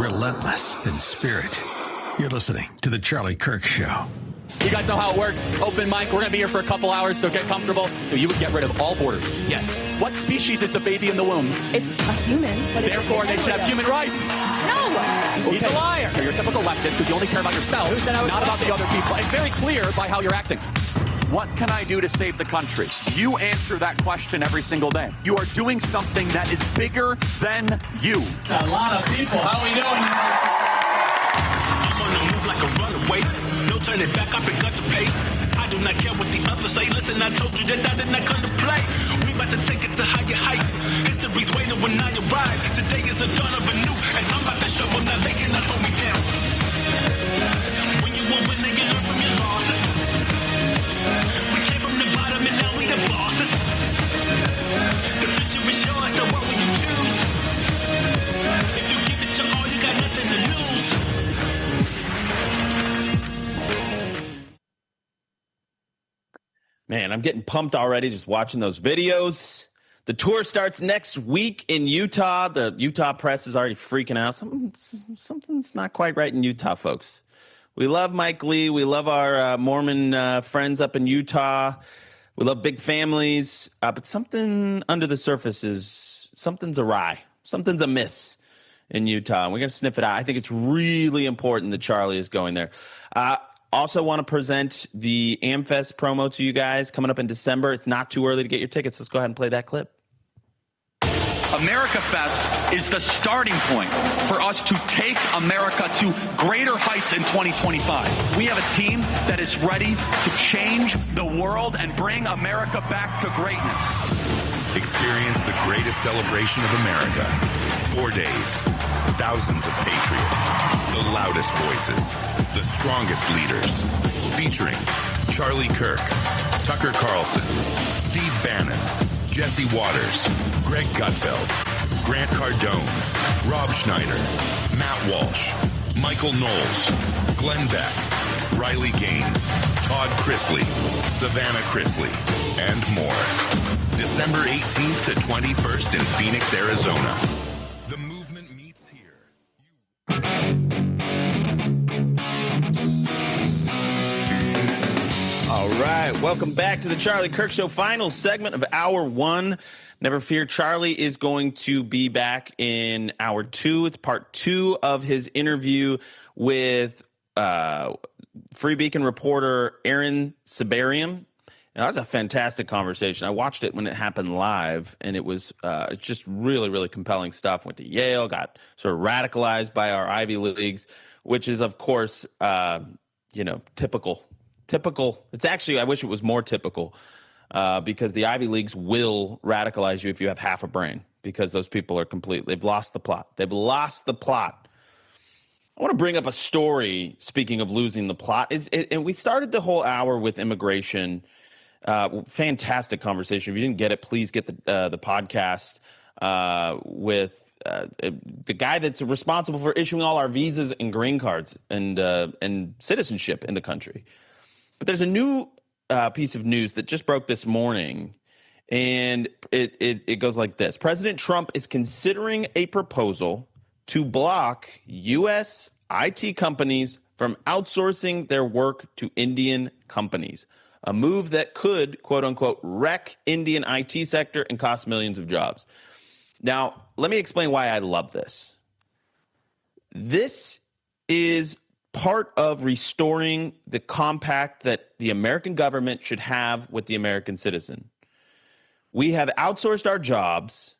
relentless in spirit. You're listening to The Charlie Kirk Show. You guys know how it works. Open mic. We're going to be here for a couple hours, so get comfortable. So you would get rid of all borders. Yes. What species is the baby in the womb? It's a human. But therefore, they should have human rights. No. He's a liar. You're a typical leftist because you only care about yourself, not about the other people. It's very clear by how you're acting. What can I do to save the country? You answer that question every single day. You are doing something that is bigger than you. A lot of people. How are we doing? I'm on the move like a runaway. No turning back, I've been cut to pace. I do not care what the others say. Listen, I told you that I did not come to play. We about to take it to higher heights. History's waiting when I arrive. Today is the dawn of a new, and I'm about to show them that they cannot hold me down. When you a winner, you learn from your losses. We came from the bottom and now we the bosses. The future is yours, so what will you choose? If you give it your all, you got nothing to lose. Man, I'm getting pumped already just watching those videos. The tour starts next week in Utah. The Utah press is already freaking out. Something's not quite right in Utah, folks. We love Mike Lee. We love our Mormon friends up in Utah. We love big families. But something under the surface something's awry. Something's amiss in Utah. And we're going to sniff it out. I think it's really important that Charlie is going there. Also want to present the AmFest promo to you guys coming up in December. It's not too early to get your tickets. Let's go ahead and play that clip. AmericaFest is the starting point for us to take America to greater heights in 2025. We have a team that is ready to change the world and bring America back to greatness. Experience the greatest celebration of America. 4 days, thousands of patriots, the loudest voices, the strongest leaders, featuring Charlie Kirk, Tucker Carlson, Steve Bannon, Jesse Waters, Greg Gutfeld, Grant Cardone, Rob Schneider, Matt Walsh, Michael Knowles, Glenn Beck, Riley Gaines, Todd Chrisley, Savannah Chrisley, and more. December 18th to 21st in Phoenix, Arizona. The movement meets here. All right, welcome back to the Charlie Kirk Show, final segment of Hour 1. Never fear, Charlie is going to be back in Hour 2. It's part 2 of his interview with Free Beacon reporter Aaron Sibarium. And that was a fantastic conversation. I watched it when it happened live, and it was just really, really compelling stuff. Went to Yale, got sort of radicalized by our Ivy Leagues, which is, of course, typical. It's actually, I wish it was more typical because the Ivy Leagues will radicalize you if you have half a brain because those people are they've lost the plot. They've lost the plot. I want to bring up a story, speaking of losing the plot. And we started the whole hour with immigration. Fantastic conversation. If you didn't get it, please get the podcast with the guy that's responsible for issuing all our visas and green cards and citizenship in the country. But there's a new piece of news that just broke this morning, and it goes like this. President Trump is considering a proposal to block U.S. IT companies from outsourcing their work to Indian companies, a move that could, quote unquote, wreck Indian IT sector and cost millions of jobs. Now, let me explain why I love this. This is part of restoring the compact that the American government should have with the American citizen. We have outsourced our jobs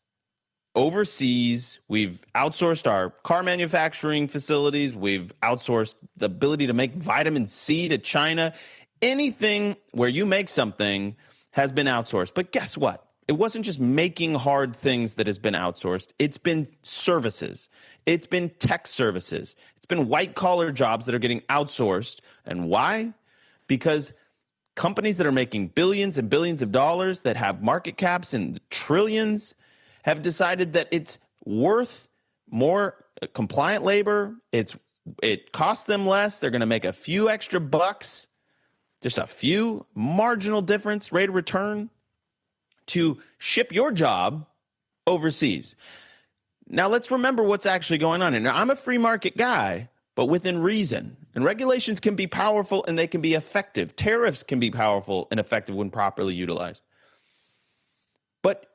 overseas. We've outsourced our car manufacturing facilities. We've outsourced the ability to make vitamin C to China. Anything where you make something has been outsourced. But guess what? It wasn't just making hard things that has been outsourced. It's been services. It's been tech services. It's been white-collar jobs that are getting outsourced. And why? Because companies that are making billions and billions of dollars that have market caps in the trillions have decided that it's worth more compliant labor. It costs them less. They're going to make a few extra bucks, just a few marginal difference, rate of return, to ship your job overseas. Now, let's remember what's actually going on. And now, I'm a free market guy, but within reason. And regulations can be powerful and they can be effective. Tariffs can be powerful and effective when properly utilized. But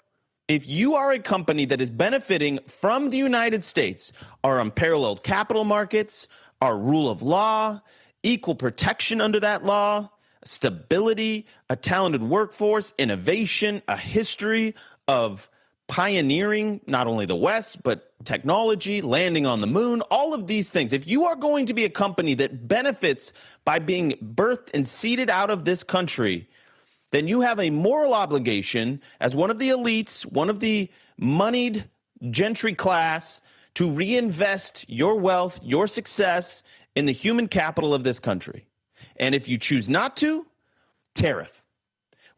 if you are a company that is benefiting from the United States, our unparalleled capital markets, our rule of law, equal protection under that law, stability, a talented workforce, innovation, a history of pioneering not only the West, but technology, landing on the moon, all of these things. If you are going to be a company that benefits by being birthed and seeded out of this country, then you have a moral obligation as one of the elites, one of the moneyed gentry class, to reinvest your wealth, your success in the human capital of this country. And if you choose not to, tariff.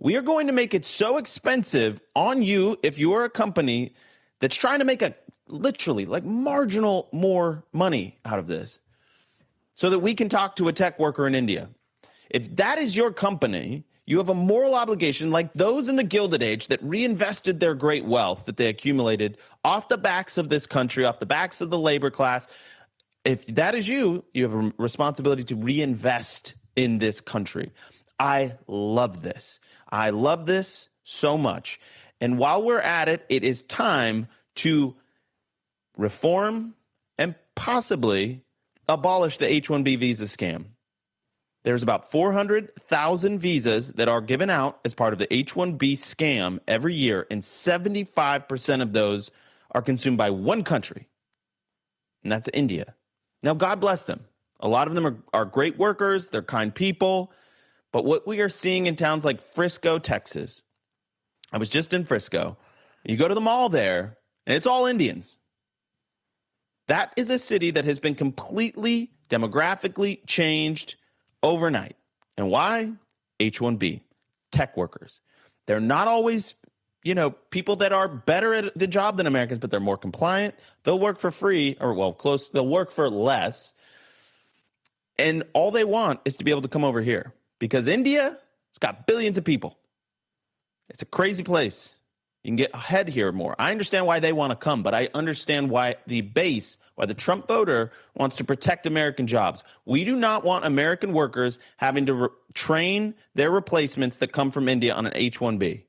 We are going to make it so expensive on you if you are a company that's trying to make a literally like marginal more money out of this so that we can talk to a tech worker in India. If that is your company, you have a moral obligation like those in the Gilded Age that reinvested their great wealth that they accumulated off the backs of this country, off the backs of the labor class. If that is you, you have a responsibility to reinvest in this country. I love this. I love this so much. And while we're at it, it is time to reform and possibly abolish the H-1B visa scam. There's about 400,000 visas that are given out as part of the H-1B scam every year, and 75% of those are consumed by one country, and that's India. Now, God bless them. A lot of them are great workers. They're kind people. But what we are seeing in towns like Frisco, Texas, I was just in Frisco. You go to the mall there, and it's all Indians. That is a city that has been completely demographically changed overnight. And why? H-1B, tech workers. They're not always, people that are better at the job than Americans, but they're more compliant. They'll work for free, or close. They'll work for less. And all they want is to be able to come over here. Because India has got billions of people. It's a crazy place. You can get ahead here more. I understand why they want to come, but I understand why why the Trump voter wants to protect American jobs. We do not want American workers having to train their replacements that come from India on an H-1B.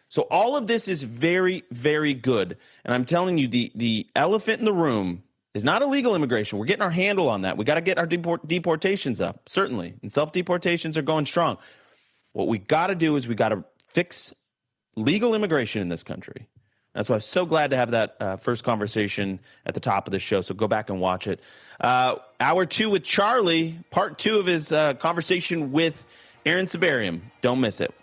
So all of this is very, very good. And I'm telling you, the elephant in the room is not illegal immigration. We're getting our handle on that. We got to get our deportations up, certainly. And self-deportations are going strong. What we got to do is we got to fix legal immigration in this country. That's why I'm so glad to have that first conversation at the top of the show. So go back and watch it. Hour 2 with Charlie, part 2 of his conversation with Aaron Sibarium. Don't miss it.